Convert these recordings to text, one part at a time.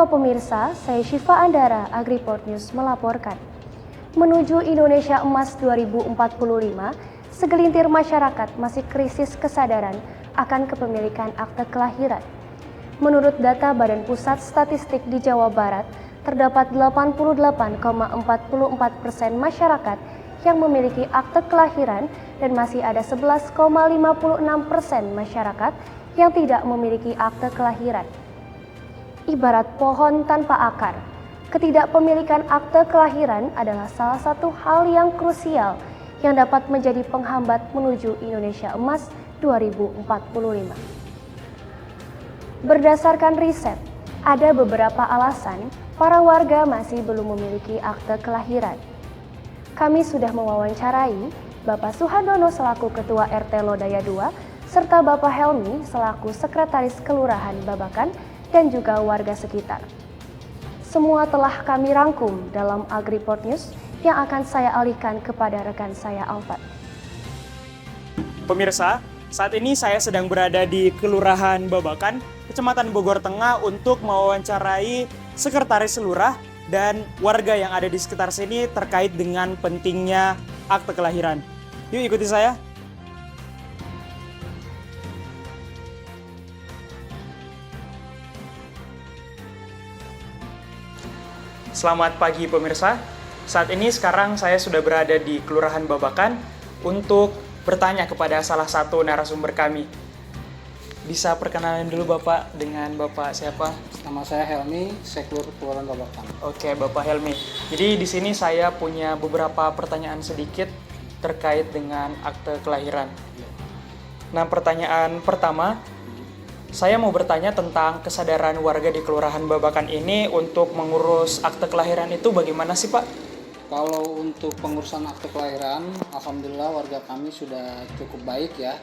Halo pemirsa, saya Syifa Andara, Agriport News melaporkan. Menuju Indonesia Emas 2045, segelintir masyarakat masih krisis kesadaran akan kepemilikan akte kelahiran. Menurut data Badan Pusat Statistik di Jawa Barat, terdapat 88,44% masyarakat yang memiliki akte kelahiran dan masih ada 11,56% masyarakat yang tidak memiliki akte kelahiran. Ibarat pohon tanpa akar, ketidakpemilikan akte kelahiran adalah salah satu hal yang krusial yang dapat menjadi penghambat menuju Indonesia Emas 2045. Berdasarkan riset, ada beberapa alasan para warga masih belum memiliki akte kelahiran. Kami sudah mewawancarai Bapak Suhardono selaku Ketua RT Lodaya II, serta Bapak Helmi selaku Sekretaris Kelurahan Babakan dan juga warga sekitar. Semua telah kami rangkum dalam Agriport News yang akan saya alihkan kepada rekan saya Alfat. Pemirsa, saat ini saya sedang berada di Kelurahan Babakan, Kecamatan Bogor Tengah untuk mewawancarai Sekretaris Lurah dan warga yang ada di sekitar sini terkait dengan pentingnya akte kelahiran. Yuk ikuti saya. Selamat pagi pemirsa. Saat ini sekarang saya sudah berada di Kelurahan Babakan untuk bertanya kepada salah satu narasumber kami. Bisa perkenalan dulu Bapak dengan Bapak siapa? Nama saya Helmi, Seklur Kelurahan Babakan. Oke, Bapak Helmi. Jadi di sini saya punya beberapa pertanyaan sedikit terkait dengan akte kelahiran. Nah, pertanyaan pertama, saya mau bertanya tentang kesadaran warga di Kelurahan Babakan ini untuk mengurus akte kelahiran itu bagaimana sih Pak? Kalau untuk pengurusan akte kelahiran, alhamdulillah warga kami sudah cukup baik ya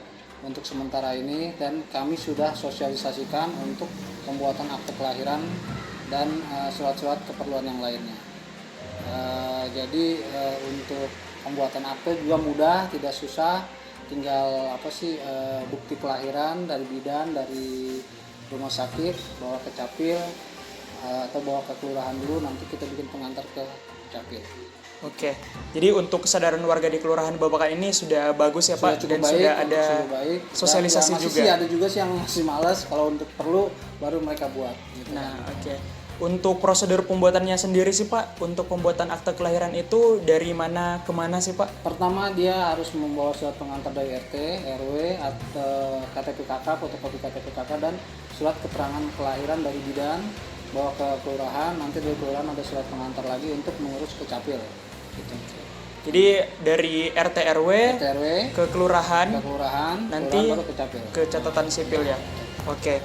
untuk sementara ini, dan kami sudah sosialisasikan untuk pembuatan akte kelahiran dan surat-surat keperluan yang lainnya. Jadi untuk pembuatan akte juga mudah, tidak susah. Tinggal bukti kelahiran dari bidan, dari rumah sakit, bawa ke capil atau bawa ke kelurahan dulu, nanti kita bikin pengantar ke capil. Oke, jadi untuk kesadaran warga di Kelurahan Babakan ini sudah bagus ya Pak, dan baik, sudah ada baik. sosialisasi Dan juga. Ada juga sih yang masih malas, kalau untuk perlu baru mereka buat. Gitu. Nah, oke. Untuk prosedur pembuatannya sendiri sih Pak, untuk pembuatan akte kelahiran itu dari mana ke mana sih Pak? Pertama dia harus membawa surat pengantar dari RT, RW, atau KTP KK, fotokopi KTP KK, dan surat keterangan kelahiran dari bidan, bawa ke kelurahan. Nanti dari kelurahan ada surat pengantar lagi untuk mengurus ke capil. Gitu. Jadi dari RT RW ke kelurahan, nanti baru ke capil. Ke catatan sipil ya. Oke.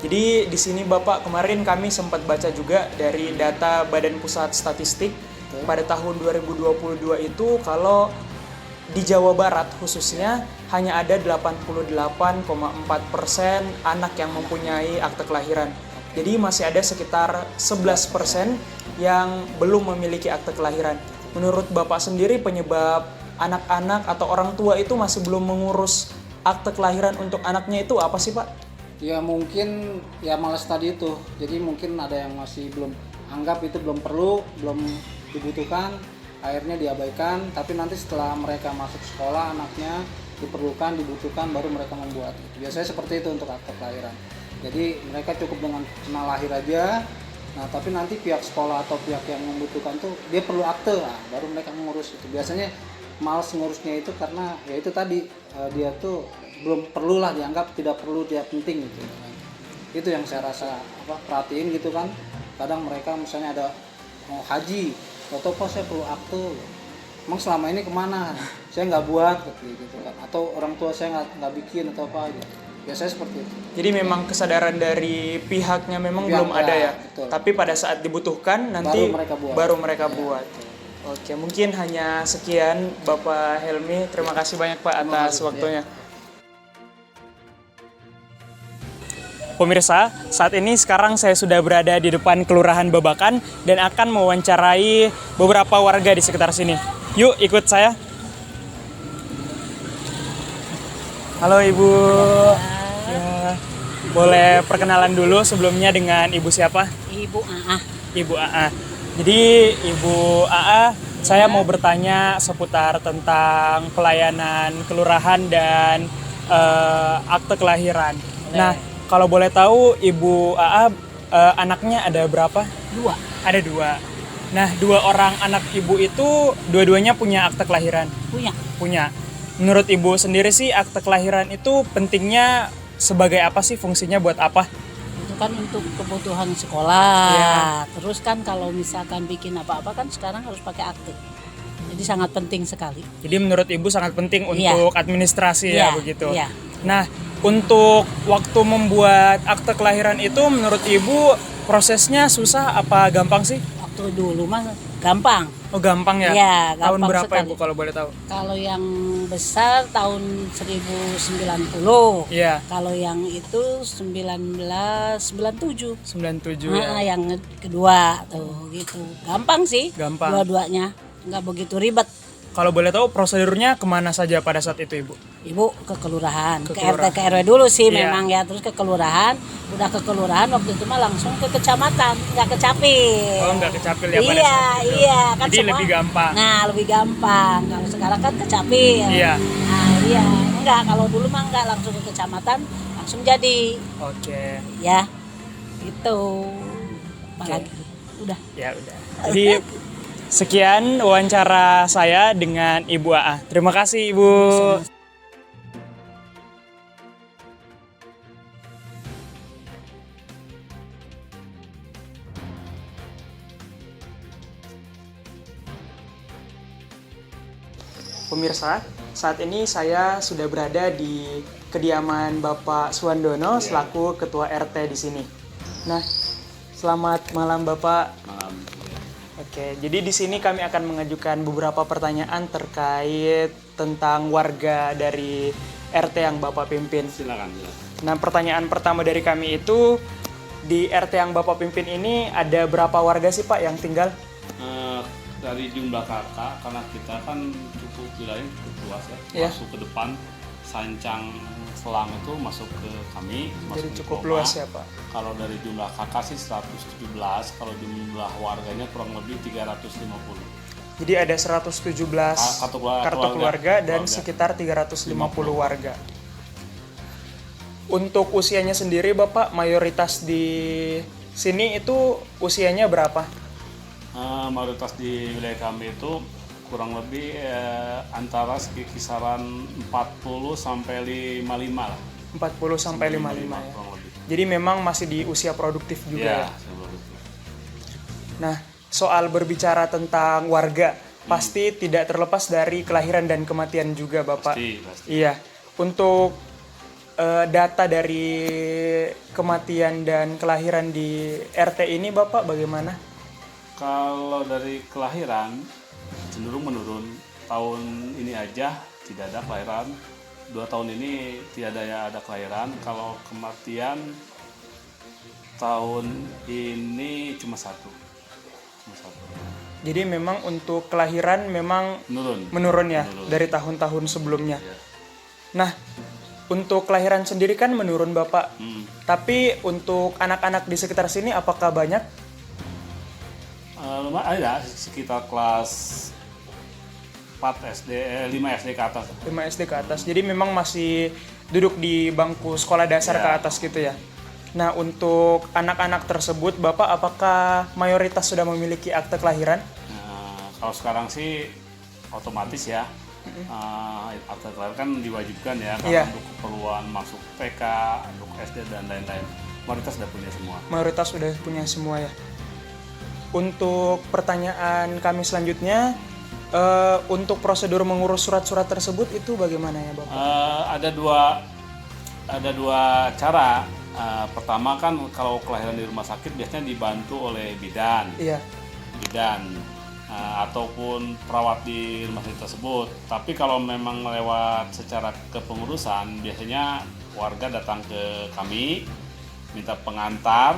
Jadi di sini Bapak, kemarin kami sempat baca juga dari data Badan Pusat Statistik pada tahun 2022 itu kalau di Jawa Barat khususnya hanya ada 88,4% anak yang mempunyai akte kelahiran. Jadi masih ada sekitar 11% yang belum memiliki akte kelahiran. Menurut Bapak sendiri penyebab anak-anak atau orang tua itu masih belum mengurus akte kelahiran untuk anaknya itu apa sih Pak? Ya mungkin ya malas tadi itu, jadi mungkin ada yang masih belum anggap itu belum perlu, belum dibutuhkan, akhirnya diabaikan. Tapi nanti setelah mereka masuk sekolah, anaknya diperlukan, dibutuhkan, baru mereka membuat. Biasanya seperti itu untuk akte kelahiran. Jadi mereka cukup dengan kenal lahir aja. Nah tapi nanti pihak sekolah atau pihak yang membutuhkan tuh dia perlu akte, baru mereka mengurus itu. Biasanya malas ngurusnya itu karena ya itu tadi dia tuh belum perlulah, dianggap tidak perlu, tidak penting gitu kan. Itu yang saya rasa perhatiin gitu kan. Kadang mereka misalnya ada mau haji, atau kok saya perlu akte, emang selama ini kemana, saya nggak buat gitu kan, atau orang tua saya nggak bikin atau apa gitu. Biasanya seperti itu. Jadi memang kesadaran dari pihaknya memang belum ada ya. Betul. Tapi pada saat dibutuhkan nanti baru mereka buat. Oke, mungkin hanya sekian Bapak Helmi. Terima kasih banyak Pak atas waktunya. Pemirsa, saat ini sekarang saya sudah berada di depan Kelurahan Babakan dan akan mewawancarai beberapa warga di sekitar sini. Yuk ikut saya. Halo Ibu. Ya. boleh perkenalan dulu sebelumnya dengan Ibu siapa? Ibu AA. Ibu AA. Jadi Ibu AA, saya mau bertanya seputar tentang pelayanan kelurahan dan akte kelahiran. Nah, kalau boleh tahu Ibu AA anaknya ada berapa? 2. Ada 2. Nah, 2 orang anak Ibu itu dua-duanya punya akte kelahiran? Punya. Punya. Menurut Ibu sendiri sih akte kelahiran itu pentingnya sebagai apa sih, fungsinya buat apa? Itu kan untuk kebutuhan sekolah. Iya. Terus kan kalau misalkan bikin apa-apa kan sekarang harus pakai akte. Jadi sangat penting sekali. Jadi menurut Ibu sangat penting Iya. untuk administrasi ya Iya, begitu. iya. Nah, untuk waktu membuat akte kelahiran itu menurut Ibu prosesnya susah apa gampang sih? Waktu dulu mah gampang. Oh gampang ya? Iya, Tahun gampang berapa sekali. Ibu kalau boleh tahu? Kalau yang besar tahun 1090. Iya. Kalau yang itu 1997. 97 ya. Nah, yang kedua tuh gitu. Gampang sih. Gampang. Dua-duanya nggak begitu ribet. Kalau boleh tahu prosedurnya kemana saja pada saat itu Ibu? Ibu ke kelurahan, Ke ke RT kelurahan. ke RW dulu sih Iya. memang ya, terus ke kelurahan, udah ke kelurahan waktu itu mah langsung ke kecamatan, nggak ke Capil. Oh nggak kecapil ya pada Iya, saat itu? iya kan Jadi lebih gampang. Nah lebih gampang. Kalau sekarang kan ke Capil. Iya. Nah iya, enggak kalau dulu mah enggak langsung ke kecamatan, langsung jadi Oke. ya, gitu. Apalagi udah. Ya udah. Jadi sekian wawancara saya dengan Ibu AA. Terima kasih Ibu. Pemirsa, saat ini saya sudah berada di kediaman Bapak Suwandono selaku Ketua RT di sini. Nah, selamat malam Bapak. Malam. Oke, jadi di sini kami akan mengajukan beberapa pertanyaan terkait tentang warga dari RT yang Bapak pimpin. Silakan. Nah, pertanyaan pertama dari kami itu, di RT yang Bapak pimpin ini ada berapa warga sih Pak yang tinggal? Dari jumlah kakak, karena kita kan cukup wilayah cukup luas ya, Iya. masuk ke depan Sancang Selang itu masuk ke kami. Jadi masuk ke cukup Roma. luas ya Pak. Kalau dari jumlah kakak sih 117, kalau jumlah warganya kurang lebih 350. Jadi ada 117 kartu keluarga dan sekitar 350 warga. Untuk usianya sendiri Bapak, mayoritas di sini itu usianya berapa? Mayoritas di wilayah kami itu kurang lebih antara kisaran 40 sampai 55 lah. 40 sampai 55 ya. kurang lebih. Jadi memang masih di usia produktif juga ya. Sebelum itu. Nah, soal berbicara tentang warga, pasti tidak terlepas dari kelahiran dan kematian juga Bapak. Pasti. Iya. Untuk data dari kematian dan kelahiran di RT ini Bapak bagaimana? Kalau dari kelahiran cenderung menurun. Tahun ini aja tidak ada kelahiran. 2 tahun ini tidak ada kelahiran. Kalau kematian tahun ini cuma satu. Jadi memang untuk kelahiran memang menurun ya dari tahun-tahun sebelumnya. Iya. Nah, untuk kelahiran sendiri kan menurun Bapak. Tapi untuk anak-anak di sekitar sini apakah banyak? Lumayan ada sekitar kelas 4 SD, 5 SD ke atas. 5 SD ke atas. Jadi memang masih duduk di bangku sekolah dasar ke atas gitu ya. Nah, untuk anak-anak tersebut Bapak apakah mayoritas sudah memiliki akte kelahiran? Kalau sekarang sih otomatis ya. Akte kelahiran kan diwajibkan ya karena untuk keperluan masuk TK, untuk SD dan lain-lain. Mayoritas sudah punya semua. Mayoritas sudah punya semua ya. Untuk pertanyaan kami selanjutnya, untuk prosedur mengurus surat-surat tersebut itu bagaimana ya Bapak? Ada dua cara. Pertama kan kalau kelahiran di rumah sakit biasanya dibantu oleh bidan. Iya. Ataupun perawat di rumah sakit tersebut. Tapi kalau memang lewat secara kepengurusan, biasanya warga datang ke kami, minta pengantar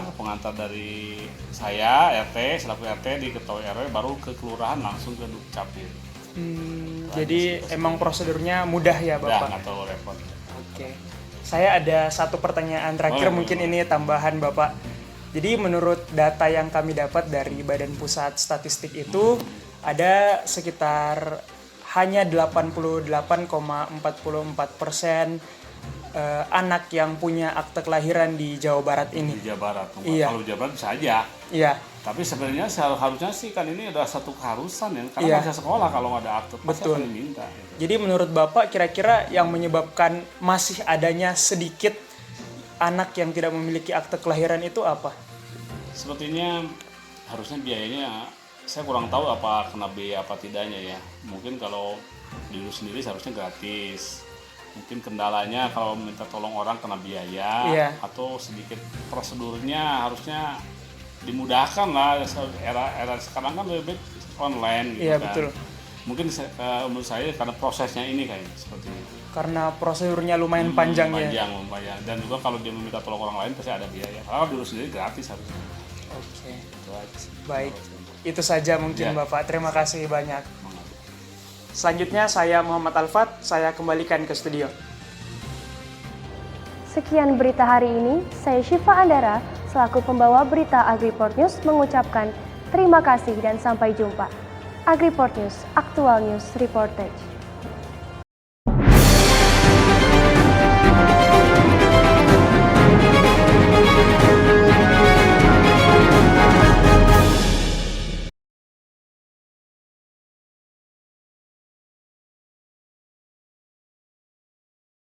dari saya RT selaku RT diketahui RW, baru ke kelurahan langsung ke Dukcapil. Jadi emang prosedurnya mudah ya Udah Bapak? nggak terlalu repot. Oke. Saya ada satu pertanyaan terakhir, mungkin ini tambahan Bapak. Jadi menurut data yang kami dapat dari Badan Pusat Statistik itu ada sekitar hanya 88,44% anak yang punya akte kelahiran di Jawa Barat ini. Di Jawa Barat. Iya. Kalau di Jawa Barat bisa aja. Iya, Tapi sebenarnya harusnya sih kan ini adalah satu keharusan ya. Karena Iya. masa sekolah kalau nggak ada akte pasti Betul. akan diminta. jadi menurut Bapak kira-kira yang menyebabkan masih adanya sedikit anak yang tidak memiliki akte kelahiran itu apa? Sepertinya harusnya biayanya saya kurang tahu apa kena biaya apa tidaknya ya. Mungkin kalau dulu sendiri seharusnya gratis. Mungkin kendalanya kalau minta tolong orang kena biaya Iya. atau sedikit prosedurnya harusnya dimudahkan lah. Era sekarang kan lebih online gitu Iya, kan. betul. Mungkin menurut saya karena prosesnya ini kayak seperti itu. Karena prosedurnya lumayan panjang ya. Panjang. Dan juga kalau dia meminta tolong orang lain pasti ada biaya. Kalau dulu sendiri gratis harusnya. Oke, Itu aja sih. baik. Itu saja mungkin Ya. Bapak. Terima kasih banyak. Selanjutnya saya Muhammad Alfat, saya kembalikan ke studio. Sekian berita hari ini, saya Syifa Andara, selaku pembawa berita AgriPort News mengucapkan terima kasih dan sampai jumpa. AgriPort News, Aktual News Reportage.